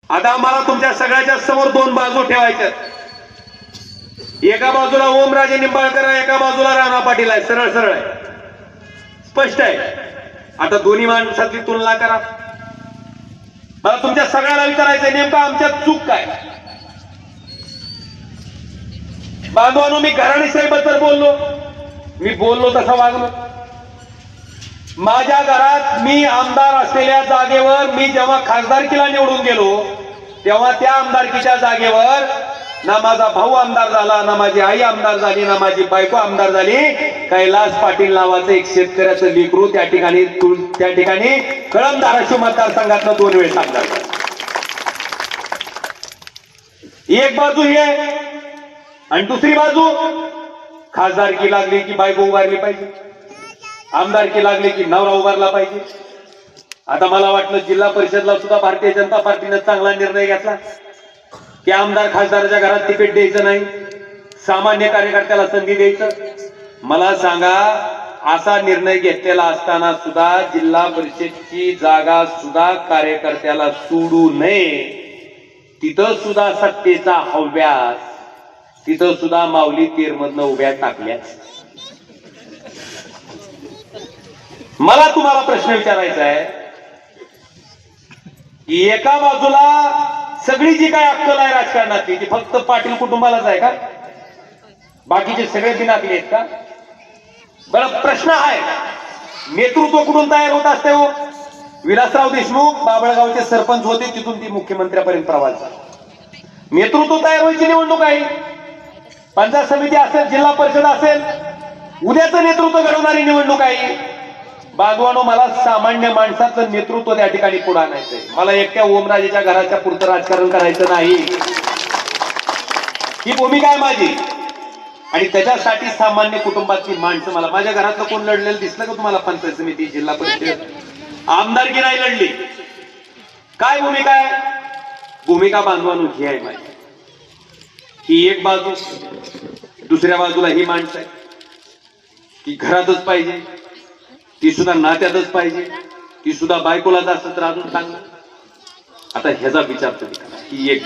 आता आम्हाला तुमच्या सगळ्याच्या समोर दोन बाजू ठेवायच्या. एका बाजूला ओमराजे निंबाळकर आहे, एका बाजूला राणा पाटील आहे. सरळ सरळ आहे, स्पष्ट आहे. आता दोन्ही माणसातली तुलना करा. मला तुमच्या सगळ्याला विचारायचंय नेमकं आमच्यात चूक काय. बांधवांनो, मी घराणेशाहीबद्दल बोललो, मी बोललो तसा वागलो. माझ्या घरात मी आमदार असलेल्या जागेवर मी जेव्हा खासदारकीला निवडून गेलो तेव्हा त्या आमदारकीच्या जागेवर ना माझा भाऊ आमदार झाला, ना माझी आई आमदार झाली, ना माझी बायको आमदार झाली. कैलास पाटील नावाचं एक शेतकऱ्याचं लेकरू त्या ठिकाणी कळंब धाराशिव मतदारसंघातनं 2 वेळेस आमदार झाला. एक बाजू ही आहे आणि दुसरी बाजू खासदारकी लागली की बायको उभारली पाहिजे, आमदारकी लागली की नवरा उभारला पाहिजे. आता मला वाटलं जिल्हा परिषदला सुद्धा भारतीय जनता पार्टीने चांगला निर्णय घेतला की आमदार खासदाराच्या घरात तिकीट द्यायचं नाही, सामान्य कार्यकर्त्याला संधी द्यायचं. मला सांगा, असा निर्णय घेतलेला असताना सुद्धा जिल्हा परिषदची जागा सुद्धा कार्यकर्त्याला सोडू नये, तिथं सुद्धा सत्तेचा हव्यास, तिथं सुद्धा माऊली तेरमधनं उभ्या टाकल्या. मला तुम्हाला प्रश्न विचारायचा आहे की एका बाजूला सगळी जी काय अक्कल आहे राजकारणातली ती फक्त पाटील कुटुंबालाच आहे का? बाकीचे सगळे बिनाकले आहेत का? बरं, प्रश्न आहे नेतृत्व कुठून तयार होत असते हो? विलासराव देशमुख बाबळगावचे सरपंच होते, तिथून ती मुख्यमंत्र्यापर्यंत प्रवास झाला. नेतृत्व तयार व्हायची निवडणूक आहे, पंचायत समिती असेल, जिल्हा परिषद असेल, उद्याचं नेतृत्व घडवणारी निवडणूक आहे. बांधवानो, मला सामान्य माणसाचं नेतृत्व त्या ठिकाणी पुढे आणायचंय. मला एकट्या ओमराजेच्या घराच्या पुरतं राजकारण करायचं नाही, ही भूमिका आहे माझी. आणि त्याच्यासाठी सामान्य कुटुंबातली माणसं, मला माझ्या घरातलं कोण लढलेलं दिसलं का तुम्हाला? पंचायत समिती, जिल्हा परिषद, आमदारकी नाही लढली. काय भूमिका आहे? भूमिका बांधवानो ही आहे माझी. ही एक बाजू, दुसऱ्या बाजूला ही माणसं आहे की घरातच पाहिजे, ती सुद्धा नात्यातच पाहिजे, ती सुद्धा बायकोला जास्त राहून चांगलं. आता ह्याचा विचार तुम्ही करा. ही एक